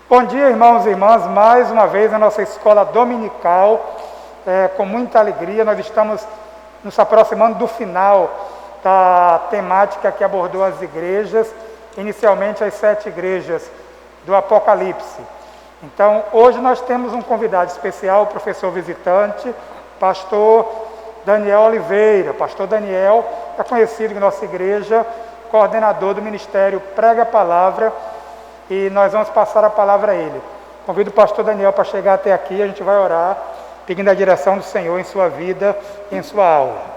Bom dia, irmãos e irmãs, mais uma vez na nossa escola dominical, com muita alegria, nós estamos nos aproximando do final da temática que abordou as igrejas, inicialmente as 7 igrejas do Apocalipse. Então, hoje nós temos um convidado especial, o professor visitante, pastor Daniel Oliveira. Pastor Daniel é conhecido em nossa igreja, coordenador do ministério Prega a Palavra, e nós vamos passar a palavra a ele. Convido o pastor Daniel para chegar até aqui, a gente vai orar, pedindo a direção do Senhor em sua vida e em sua aula.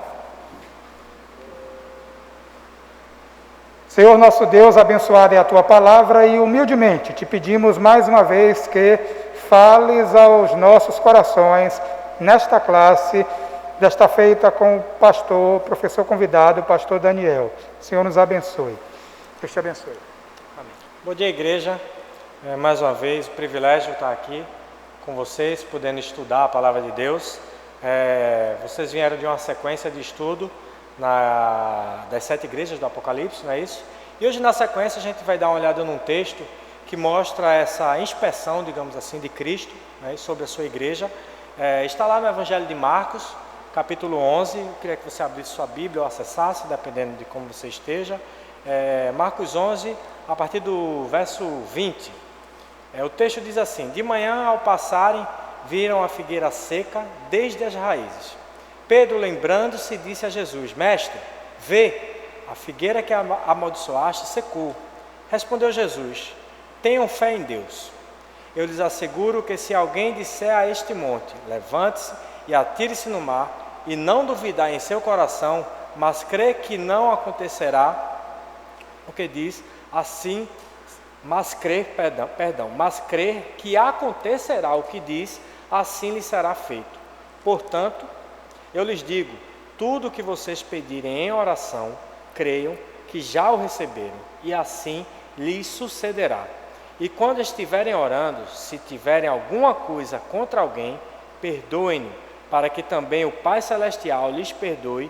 Senhor nosso Deus, abençoada é a tua palavra e humildemente te pedimos mais uma vez que fales aos nossos corações nesta classe, desta feita com o pastor, professor convidado, o pastor Daniel. Senhor nos abençoe. Deus te abençoe. Bom dia, igreja. Mais uma vez, um privilégio estar aqui com vocês, podendo estudar a Palavra de Deus. Vocês vieram de uma sequência de estudo das 7 igrejas do Apocalipse, não é isso? E hoje, na sequência, a gente vai dar uma olhada num texto que mostra essa inspeção, digamos assim, de Cristo, né, sobre a sua igreja. Está lá no Evangelho de Marcos, capítulo 11. Eu queria que você abrisse sua Bíblia ou acessasse, dependendo de como você esteja. Marcos 11, a partir do verso 20, o texto diz assim: de manhã, ao passarem, viram a figueira seca desde as raízes. Pedro, lembrando-se, disse a Jesus: Mestre, vê, a figueira que amaldiçoaste secou. Respondeu Jesus: tenham fé em Deus. Eu lhes asseguro que se alguém disser a este monte, levante-se e atire-se no mar, e não duvidar em seu coração, mas crer que não acontecerá o que diz, assim, mas crer que acontecerá o que diz, assim lhe será feito. Portanto, eu lhes digo, tudo o que vocês pedirem em oração, creiam que já o receberam, e assim lhes sucederá. E quando estiverem orando, se tiverem alguma coisa contra alguém, perdoem-no, para que também o Pai Celestial lhes perdoe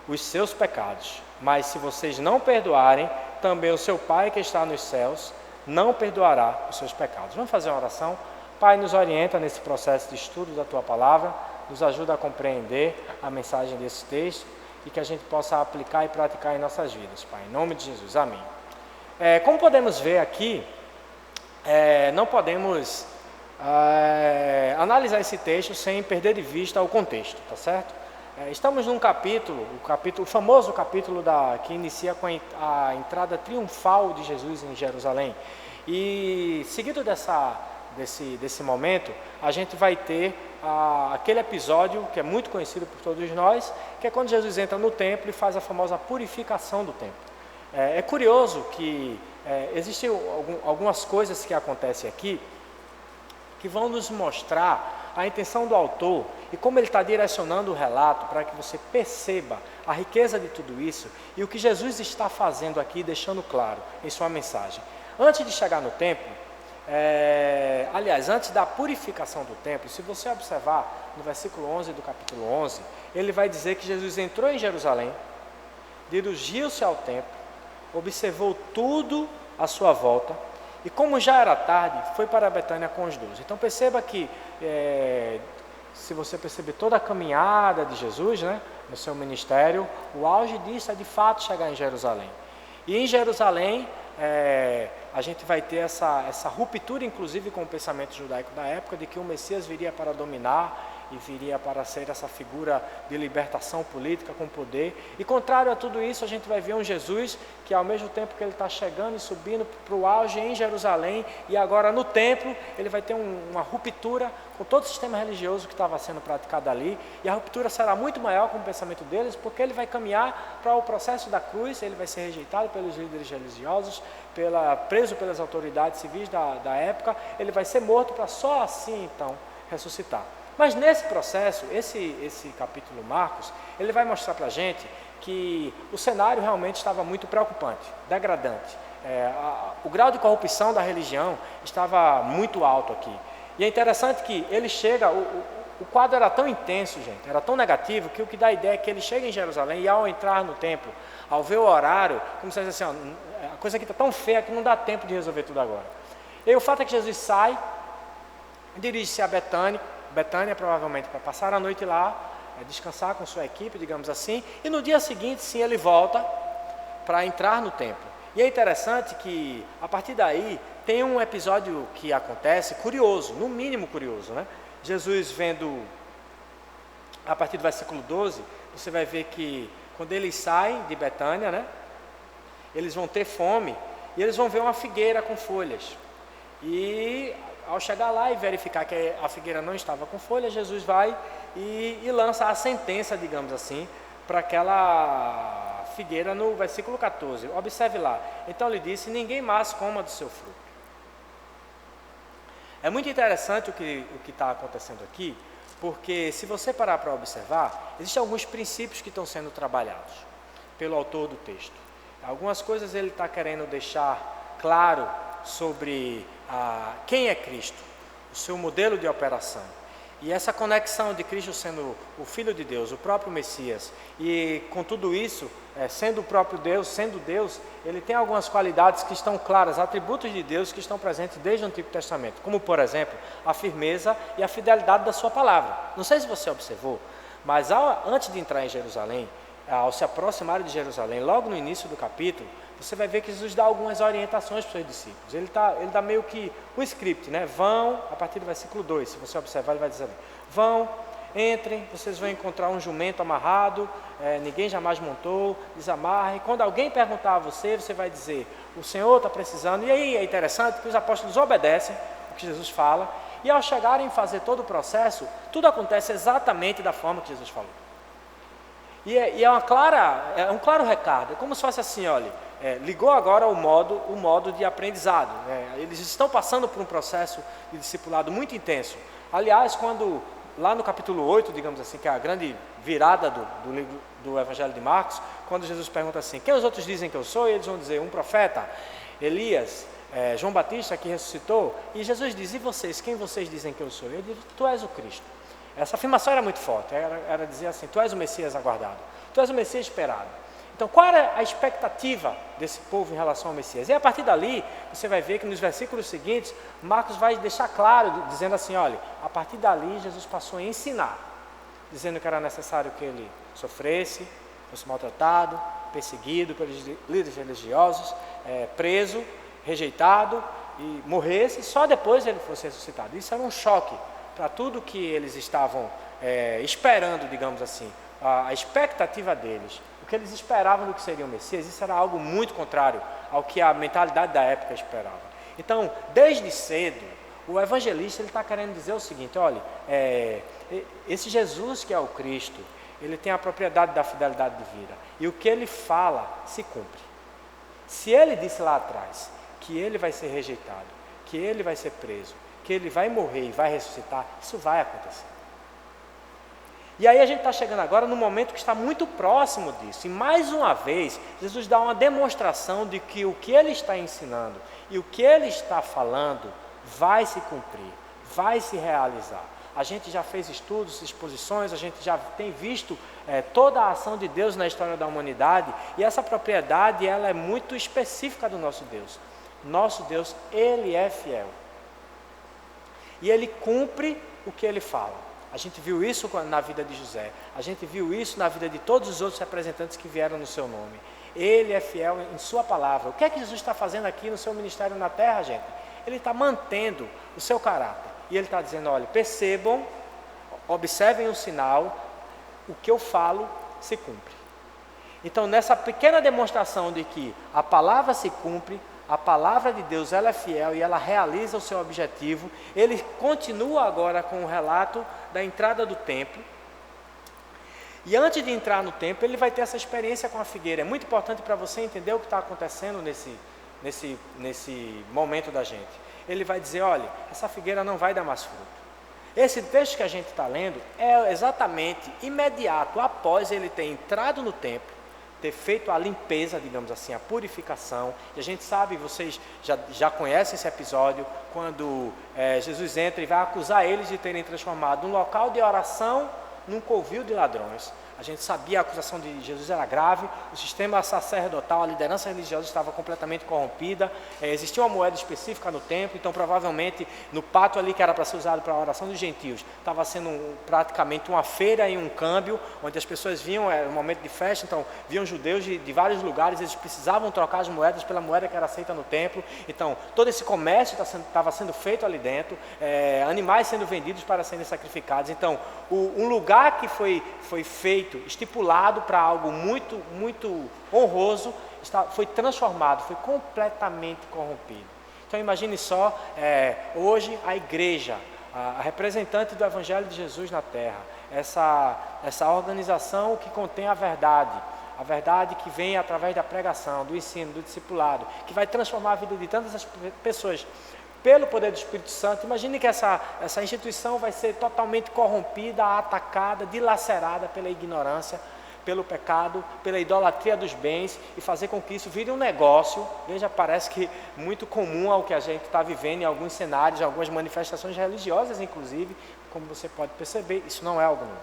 os seus pecados. Mas se vocês não perdoarem, também o seu Pai que está nos céus não perdoará os seus pecados. Vamos fazer uma oração? Pai, nos orienta nesse processo de estudo da Tua Palavra, nos ajuda a compreender a mensagem desse texto e que a gente possa aplicar e praticar em nossas vidas, Pai. Em nome de Jesus, amém. Como podemos ver aqui, não podemos analisar esse texto sem perder de vista o contexto, tá certo? Estamos num capítulo, o famoso capítulo que inicia com a entrada triunfal de Jesus em Jerusalém. E seguido desse momento, a gente vai ter aquele episódio que é muito conhecido por todos nós, que é quando Jesus entra no templo e faz a famosa purificação do templo. É curioso que existem algumas coisas que acontecem aqui que vão nos mostrar a intenção do autor e como ele está direcionando o relato para que você perceba a riqueza de tudo isso e o que Jesus está fazendo aqui, deixando claro em sua mensagem. Antes de chegar no templo, antes da purificação do templo, se você observar no versículo 11 do capítulo 11, ele vai dizer que Jesus entrou em Jerusalém, dirigiu-se ao templo, observou tudo à sua volta, e como já era tarde, foi para Betânia com os 12. Então perceba que, se você perceber toda a caminhada de Jesus, né, no seu ministério, o auge disso é de fato chegar em Jerusalém. E em Jerusalém, a gente vai ter essa ruptura, inclusive, com o pensamento judaico da época, de que o Messias viria para dominar e viria para ser essa figura de libertação política com poder. E contrário a tudo isso, a gente vai ver um Jesus que, ao mesmo tempo que ele está chegando e subindo para o auge em Jerusalém, e agora no templo, ele vai ter uma ruptura com todo o sistema religioso que estava sendo praticado ali, e a ruptura será muito maior com o pensamento deles, porque ele vai caminhar para o processo da cruz, ele vai ser rejeitado pelos líderes religiosos, preso pelas autoridades civis da época, ele vai ser morto para só assim, então, ressuscitar. Mas nesse processo, esse capítulo Marcos, ele vai mostrar para a gente que o cenário realmente estava muito preocupante, degradante. O grau de corrupção da religião estava muito alto aqui. E é interessante que ele chega, o quadro era tão intenso, gente, era tão negativo, que o que dá a ideia é que ele chega em Jerusalém e ao entrar no templo, ao ver o horário, como se fosse assim, ó, a coisa aqui está tão feia que não dá tempo de resolver tudo agora. E o fato é que Jesus sai, dirige-se a Betânia provavelmente para passar a noite lá, descansar com sua equipe, digamos assim, e no dia seguinte, sim, ele volta para entrar no templo. E é interessante que, a partir daí, tem um episódio que acontece curioso, no mínimo curioso, né? Jesus vendo, a partir do versículo 12, você vai ver que quando eles saem de Betânia, né, eles vão ter fome e eles vão ver uma figueira com folhas. E ao chegar lá e verificar que a figueira não estava com folhas, Jesus vai e lança a sentença, digamos assim, para aquela figueira no versículo 14. Observe lá. Então ele disse: ninguém mais coma do seu fruto. É muito interessante o que está acontecendo aqui, porque se você parar para observar, existem alguns princípios que estão sendo trabalhados pelo autor do texto. Algumas coisas ele está querendo deixar claro sobre quem é Cristo, o seu modelo de operação. E essa conexão de Cristo sendo o Filho de Deus, o próprio Messias, e com tudo isso, sendo o próprio Deus, sendo Deus, ele tem algumas qualidades que estão claras, atributos de Deus que estão presentes desde o Antigo Testamento, como por exemplo, a firmeza e a fidelidade da sua palavra. Não sei se você observou, mas antes de entrar em Jerusalém, ao se aproximar de Jerusalém, logo no início do capítulo, você vai ver que Jesus dá algumas orientações para os seus discípulos. Ele dá meio que o script, né? Vão, a partir do versículo 2, se você observar, ele vai dizer: vão, entrem, vocês vão encontrar um jumento amarrado, ninguém jamais montou, desamarre. Quando alguém perguntar a você, você vai dizer: o Senhor está precisando. E aí é interessante que os apóstolos obedecem o que Jesus fala, e ao chegarem a fazer todo o processo, tudo acontece exatamente da forma que Jesus falou. E é um claro recado, é como se fosse assim, olha, ligou agora o modo de aprendizado, né? Eles estão passando por um processo de discipulado muito intenso. Aliás, quando, lá no capítulo 8, digamos assim, que é a grande virada do livro do Evangelho de Marcos, quando Jesus pergunta assim: quem os outros dizem que eu sou? E eles vão dizer: um profeta, Elias, João Batista que ressuscitou. E Jesus diz: e vocês, quem vocês dizem que eu sou? Ele diz: tu és o Cristo. Essa afirmação era muito forte, era dizer assim: tu és o Messias aguardado, tu és o Messias esperado. Então, qual era a expectativa desse povo em relação ao Messias? E a partir dali, você vai ver que nos versículos seguintes, Marcos vai deixar claro, dizendo assim: olha, a partir dali Jesus passou a ensinar, dizendo que era necessário que ele sofresse, fosse maltratado, perseguido pelos líderes religiosos, preso, rejeitado e morresse, e só depois ele fosse ressuscitado. Isso era um choque para tudo que eles estavam esperando, digamos assim, a expectativa deles, o que eles esperavam do que seria o Messias. Isso era algo muito contrário ao que a mentalidade da época esperava. Então, desde cedo, o evangelista está querendo dizer o seguinte: olha, esse Jesus que é o Cristo, ele tem a propriedade da fidelidade de vida, e o que ele fala se cumpre. Se ele disse lá atrás que ele vai ser rejeitado, que ele vai ser preso, que ele vai morrer e vai ressuscitar, isso vai acontecer. E aí a gente está chegando agora no momento que está muito próximo disso. E mais uma vez, Jesus dá uma demonstração de que o que ele está ensinando e o que ele está falando vai se cumprir, vai se realizar. A gente já fez estudos, exposições, a gente já tem visto toda a ação de Deus na história da humanidade, e essa propriedade ela é muito específica do nosso Deus. Nosso Deus, ele é fiel. E ele cumpre o que ele fala. A gente viu isso na vida de José. A gente viu isso na vida de todos os outros representantes que vieram no seu nome. Ele é fiel em sua palavra. O que é que Jesus está fazendo aqui no seu ministério na terra, gente? Ele está mantendo o seu caráter. E ele está dizendo: olha, percebam, observem o sinal, o que eu falo se cumpre. Então, nessa pequena demonstração de que a palavra se cumpre, a palavra de Deus ela é fiel e ela realiza o seu objetivo, ele continua agora com o relato da entrada do templo. E antes de entrar no templo, ele vai ter essa experiência com a figueira. É muito importante para você entender o que está acontecendo nesse momento da gente. Ele vai dizer: olha, essa figueira não vai dar mais fruto. Esse texto que a gente está lendo é exatamente imediato após ele ter entrado no templo, ter feito a limpeza, digamos assim, a purificação. E a gente sabe, vocês já conhecem esse episódio, quando Jesus entra e vai acusar eles de terem transformado um local de oração num covil de ladrões. A gente sabia, a acusação de Jesus era grave, o sistema sacerdotal, a liderança religiosa estava completamente corrompida, existia uma moeda específica no templo, então provavelmente no pátio ali que era para ser usado para a oração dos gentios, estava sendo praticamente uma feira e um câmbio, onde as pessoas vinham, era um momento de festa, então vinham judeus de vários lugares, eles precisavam trocar as moedas pela moeda que era aceita no templo, então todo esse comércio estava sendo feito ali dentro, animais sendo vendidos para serem sacrificados, então um lugar que foi feito, estipulado para algo muito, muito honroso, foi transformado, foi completamente corrompido. Então imagine só, hoje a igreja, a representante do Evangelho de Jesus na Terra, essa organização que contém a verdade que vem através da pregação, do ensino, do discipulado, que vai transformar a vida de tantas pessoas, pelo poder do Espírito Santo. Imagine que essa instituição vai ser totalmente corrompida, atacada, dilacerada pela ignorância, pelo pecado, pela idolatria dos bens, e fazer com que isso vire um negócio. Veja, parece que muito comum ao que a gente está vivendo em alguns cenários, em algumas manifestações religiosas, inclusive, como você pode perceber, isso não é algo novo.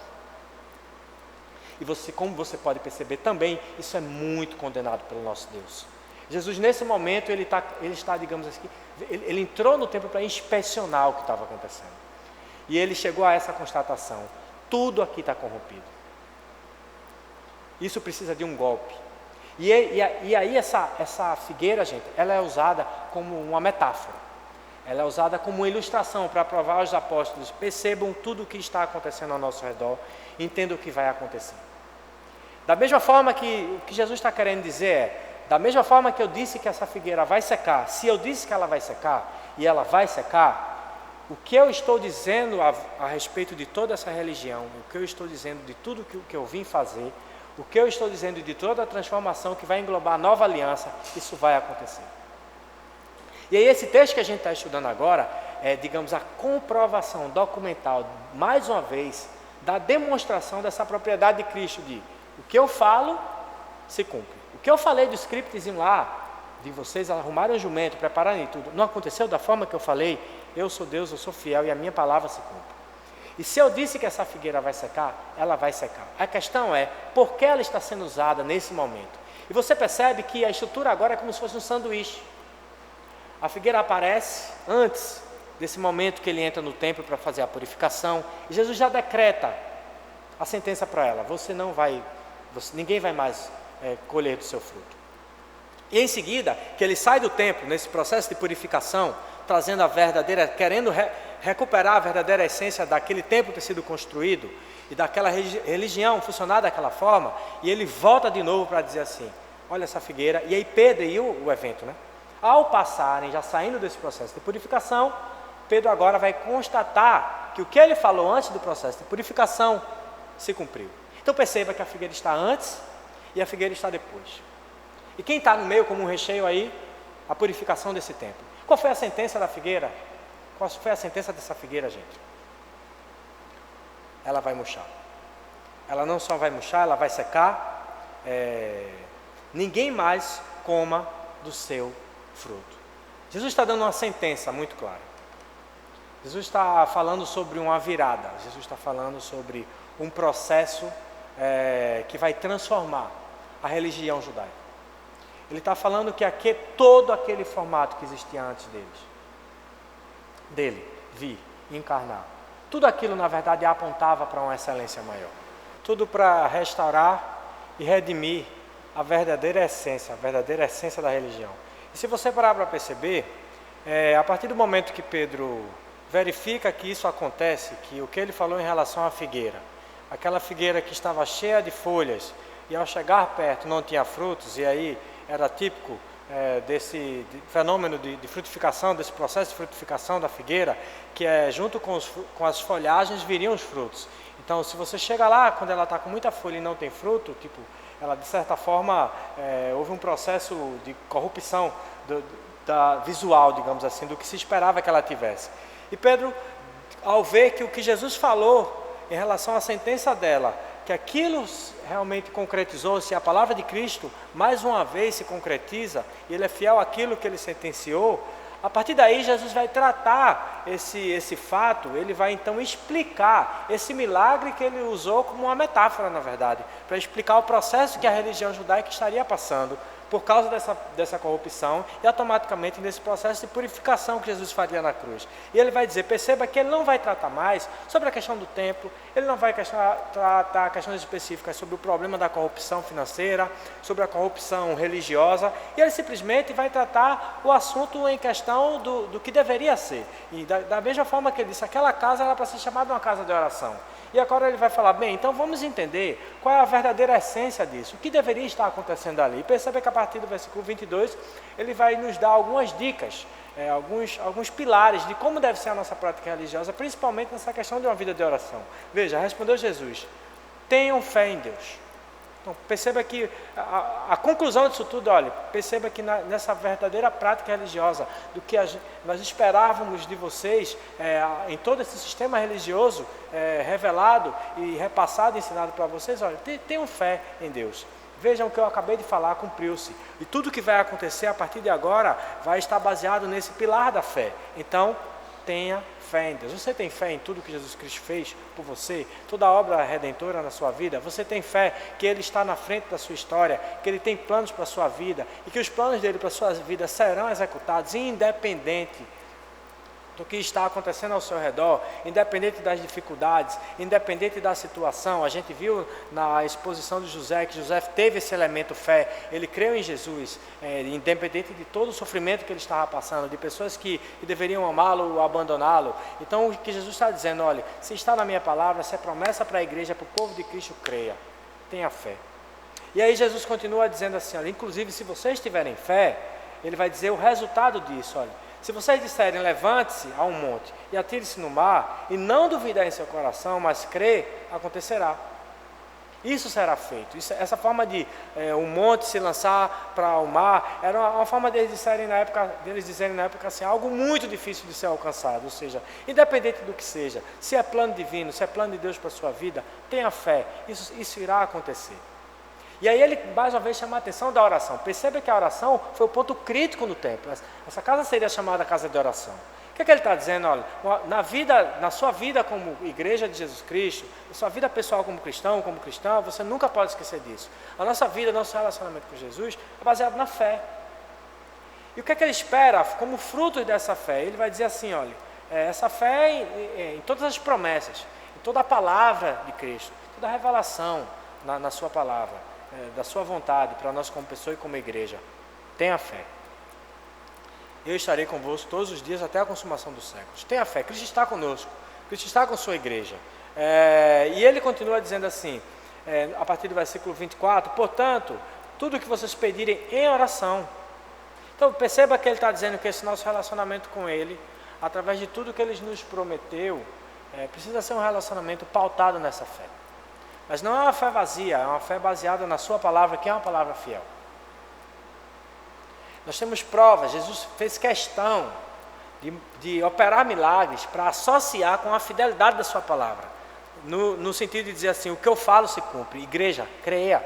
E como você pode perceber também, isso é muito condenado pelo nosso Deus. Jesus, nesse momento, ele está, digamos assim, ele entrou no templo para inspecionar o que estava acontecendo. E ele chegou a essa constatação: tudo aqui está corrompido. Isso precisa de um golpe. E aí essa figueira, gente, ela é usada como uma metáfora. Ela é usada como uma ilustração para provar aos apóstolos: percebam tudo o que está acontecendo ao nosso redor, entendam o que vai acontecer. Da mesma forma que o que Jesus está querendo dizer da mesma forma que eu disse que essa figueira vai secar, se eu disse que ela vai secar, e ela vai secar, o que eu estou dizendo a respeito de toda essa religião, o que eu estou dizendo de tudo que eu vim fazer, o que eu estou dizendo de toda a transformação que vai englobar a nova aliança, isso vai acontecer. E aí esse texto que a gente está estudando agora é, digamos, a comprovação documental, mais uma vez, da demonstração dessa propriedade de Cristo, de o que eu falo, se cumpre. O que eu falei do scriptzinho lá, de vocês arrumarem o jumento, prepararem tudo, não aconteceu da forma que eu falei? Eu sou Deus, eu sou fiel e a minha palavra se cumpre. E se eu disse que essa figueira vai secar, ela vai secar. A questão é, por que ela está sendo usada nesse momento? E você percebe que a estrutura agora é como se fosse um sanduíche. A figueira aparece antes desse momento que ele entra no templo para fazer a purificação, e Jesus já decreta a sentença para ela: ninguém vai mais colher do seu fruto. E em seguida, que ele sai do templo, nesse processo de purificação, trazendo a verdadeira, querendo recuperar a verdadeira essência daquele templo ter sido construído, e daquela religião funcionar daquela forma, e ele volta de novo para dizer assim: olha essa figueira. E aí Pedro e o evento, ao passarem, já saindo desse processo de purificação, Pedro agora vai constatar que o que ele falou antes do processo de purificação se cumpriu. Então perceba que a figueira está antes e a figueira está depois. E quem está no meio como um recheio aí? A purificação desse templo. Qual foi a sentença da figueira? Qual foi a sentença dessa figueira, gente? Ela vai murchar. Ela não só vai murchar, ela vai secar. Ninguém mais coma do seu fruto. Jesus está dando uma sentença muito clara. Jesus está falando sobre uma virada. Jesus está falando sobre um processo que vai transformar a religião judaica. Ele está falando que todo aquele formato que existia antes dele vir, encarnar, tudo aquilo na verdade apontava para uma excelência maior. Tudo para restaurar e redimir a verdadeira essência da religião. E se você parar para perceber, a partir do momento que Pedro verifica que isso acontece, que o que ele falou em relação à figueira, aquela figueira que estava cheia de folhas e ao chegar perto não tinha frutos, e aí era típico desse fenômeno de frutificação, desse processo de frutificação da figueira, que junto com as folhagens viriam os frutos. Então, se você chega lá, quando ela está com muita folha e não tem fruto, ela de certa forma, houve um processo de corrupção visual, digamos assim, do que se esperava que ela tivesse. E Pedro, ao ver que o que Jesus falou em relação à sentença dela que aquilo realmente concretizou, se a palavra de Cristo mais uma vez se concretiza, e ele é fiel àquilo que ele sentenciou, a partir daí Jesus vai tratar esse fato, ele vai então explicar esse milagre que ele usou como uma metáfora, na verdade, para explicar o processo que a religião judaica estaria passando por causa dessa corrupção e automaticamente nesse processo de purificação que Jesus faria na cruz. E ele vai dizer, perceba que ele não vai tratar mais sobre a questão do templo, ele não vai tratar questões específicas sobre o problema da corrupção financeira, sobre a corrupção religiosa, e ele simplesmente vai tratar o assunto em questão do que deveria ser. E da mesma forma que ele disse, aquela casa era para ser chamada uma casa de oração. E agora ele vai falar, bem, então vamos entender qual é a verdadeira essência disso, o que deveria estar acontecendo ali. E perceba que a partir do versículo 22, ele vai nos dar algumas dicas, alguns pilares de como deve ser a nossa prática religiosa, principalmente nessa questão de uma vida de oração. Veja, respondeu Jesus, tenham fé em Deus. Então, perceba que a conclusão disso tudo, olha, perceba que nessa verdadeira prática religiosa, do que nós esperávamos de vocês, em todo esse sistema religioso revelado e repassado e ensinado para vocês, olha, tenham fé em Deus. Vejam o que eu acabei de falar, cumpriu-se. E tudo que vai acontecer a partir de agora vai estar baseado nesse pilar da fé. Então, tenha fé em Deus. Você tem fé em tudo que Jesus Cristo fez por você? Toda a obra redentora na sua vida? Você tem fé que Ele está na frente da sua história, que Ele tem planos para a sua vida e que os planos dele para a sua vida serão executados independente do que está acontecendo ao seu redor, independente das dificuldades, independente da situação. A gente viu na exposição de José que José teve esse elemento fé, ele creu em Jesus, independente de todo o sofrimento que ele estava passando, de pessoas que deveriam amá-lo ou abandoná-lo. Então o que Jesus está dizendo, olha, se está na minha palavra, se é promessa para a igreja, para o povo de Cristo, creia, tenha fé. E aí Jesus continua dizendo assim, olha, inclusive se vocês tiverem fé, ele vai dizer o resultado disso, olha, se vocês disserem, levante-se a um monte e atire-se no mar, e não duvidar em seu coração, mas crer, acontecerá. Isso será feito. Essa forma de um monte se lançar para o mar, era uma forma deles dizerem na época assim, algo muito difícil de ser alcançado. Ou seja, independente do que seja, se é plano divino, se é plano de Deus para a sua vida, tenha fé, isso irá acontecer. E aí ele mais uma vez chama a atenção da oração. Perceba que a oração foi o ponto crítico no templo. Essa casa seria chamada casa de oração. O que é que ele está dizendo? Olha, na sua vida como igreja de Jesus Cristo, na sua vida pessoal como cristão, como cristã, você nunca pode esquecer disso. A nossa vida, nosso relacionamento com Jesus é baseado na fé. E o que é que ele espera como fruto dessa fé? Ele vai dizer assim, olha, essa fé em todas as promessas, em toda a palavra de Cristo, toda a revelação na sua palavra. Da sua vontade para nós como pessoa e como igreja. Tenha fé. Eu estarei convosco todos os dias até a consumação dos séculos. Tenha fé, Cristo está conosco, Cristo está com sua igreja. E ele continua dizendo assim, a partir do versículo 24, portanto, tudo o que vocês pedirem em oração. Então perceba que ele está dizendo que esse nosso relacionamento com ele, através de tudo que ele nos prometeu, precisa ser um relacionamento pautado nessa fé. Mas não é uma fé vazia, é uma fé baseada na sua palavra, que é uma palavra fiel. Nós temos provas, Jesus fez questão de operar milagres para associar com a fidelidade da sua palavra. No sentido de dizer assim, o que eu falo se cumpre. Igreja, creia.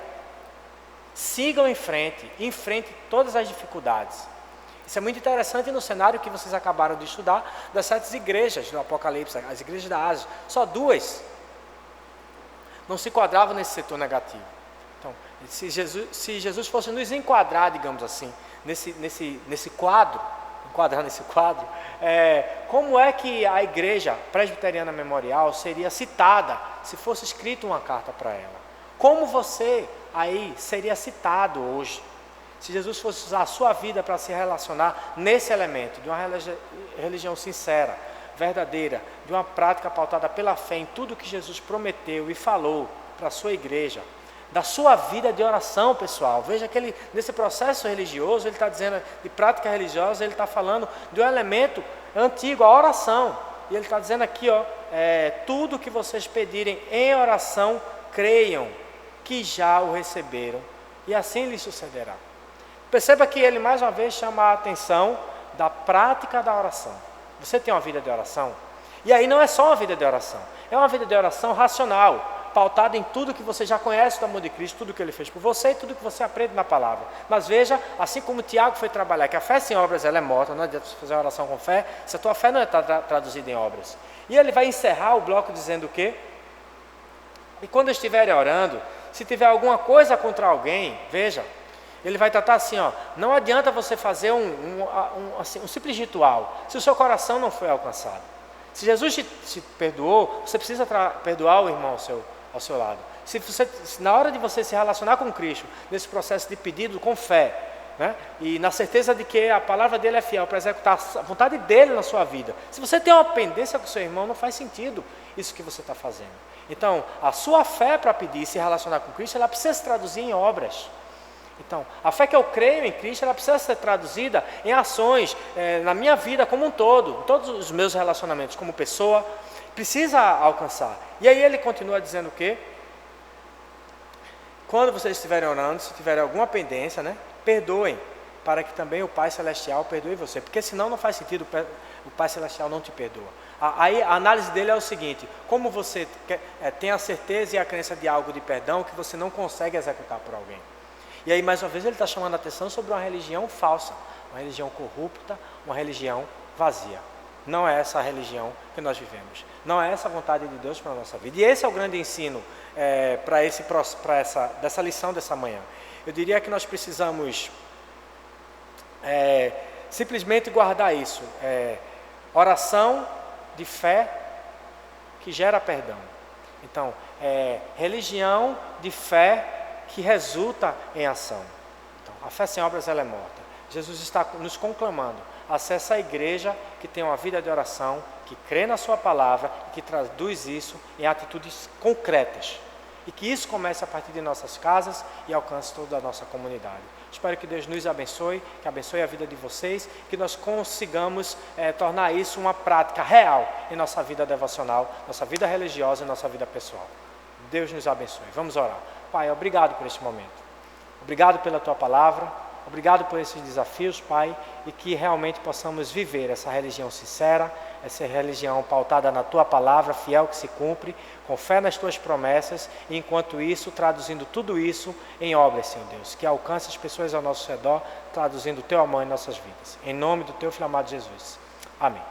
Sigam em frente todas as dificuldades. Isso é muito interessante no cenário que vocês acabaram de estudar, das 7 igrejas do Apocalipse, as igrejas da Ásia. Só 2 não se enquadravam nesse setor negativo. Então, se Jesus fosse nos enquadrar, digamos assim, nesse quadro, como é que a igreja presbiteriana memorial seria citada se fosse escrita uma carta para ela? Como você aí seria citado hoje? Se Jesus fosse usar a sua vida para se relacionar nesse elemento de uma religião sincera, verdadeira, de uma prática pautada pela fé em tudo que Jesus prometeu e falou para a sua igreja, da sua vida de oração, pessoal. Veja que ele, nesse processo religioso, ele está dizendo, de prática religiosa, ele está falando de um elemento antigo, a oração. E ele está dizendo aqui, tudo que vocês pedirem em oração, creiam que já o receberam, e assim lhes sucederá. Perceba que ele mais uma vez chama a atenção da prática da oração. Você tem uma vida de oração? E aí não é só uma vida de oração, é uma vida de oração racional. pautada em tudo que você já conhece do amor de Cristo, tudo que Ele fez por você e tudo que você aprende na palavra. Mas veja, assim como Tiago foi trabalhar, que a fé sem obras ela é morta, não adianta você fazer uma oração com fé, se a tua fé não está traduzida em obras. E ele vai encerrar o bloco dizendo o quê? E quando estiverem orando, se tiver alguma coisa contra alguém, veja, ele vai tratar assim, ó, não adianta você fazer um simples ritual, se o seu coração não foi alcançado. Se Jesus te perdoou, você precisa perdoar o irmão ao seu lado. Se na hora de você se relacionar com Cristo, nesse processo de pedido com fé, né, e na certeza de que a palavra dele é fiel para executar a vontade dele na sua vida, se você tem uma pendência com seu irmão, não faz sentido isso que você está fazendo. Então, a sua fé para pedir e se relacionar com Cristo, ela precisa se traduzir em obras. Então, a fé que eu creio em Cristo, ela precisa ser traduzida em ações, na minha vida como um todo, em todos os meus relacionamentos como pessoa, precisa alcançar. E aí ele continua dizendo o quê? Quando vocês estiverem orando, se tiverem alguma pendência, né, perdoem, para que também o Pai Celestial perdoe você, porque senão não faz sentido o Pai Celestial não te perdoa. Aí a análise dele é o seguinte: como você tem a certeza e a crença de algo de perdão que você não consegue executar por alguém. E aí, mais uma vez, ele está chamando a atenção sobre uma religião falsa, uma religião corrupta, uma religião vazia. Não é essa a religião que nós vivemos. Não é essa a vontade de Deus para a nossa vida. E esse é o grande ensino dessa lição dessa manhã. Eu diria que nós precisamos simplesmente guardar isso. Oração de fé que gera perdão. Então, religião de fé que resulta em ação. Então, a fé sem obras ela é morta. Jesus está nos conclamando: acessa a igreja que tem uma vida de oração, que crê na sua palavra e que traduz isso em atitudes concretas. E que isso comece a partir de nossas casas e alcance toda a nossa comunidade. Espero que Deus nos abençoe, que abençoe a vida de vocês, que nós consigamos tornar isso uma prática real em nossa vida devocional, nossa vida religiosa e nossa vida pessoal. Deus nos abençoe. Vamos orar. Pai, obrigado por este momento. Obrigado pela Tua palavra. Obrigado por esses desafios, Pai, e que realmente possamos viver essa religião sincera, essa religião pautada na Tua palavra, fiel que se cumpre, com fé nas Tuas promessas, e enquanto isso, traduzindo tudo isso em obras, Senhor Deus, que alcance as pessoas ao nosso redor, traduzindo o Teu amor em nossas vidas. Em nome do Teu filho amado Jesus. Amém.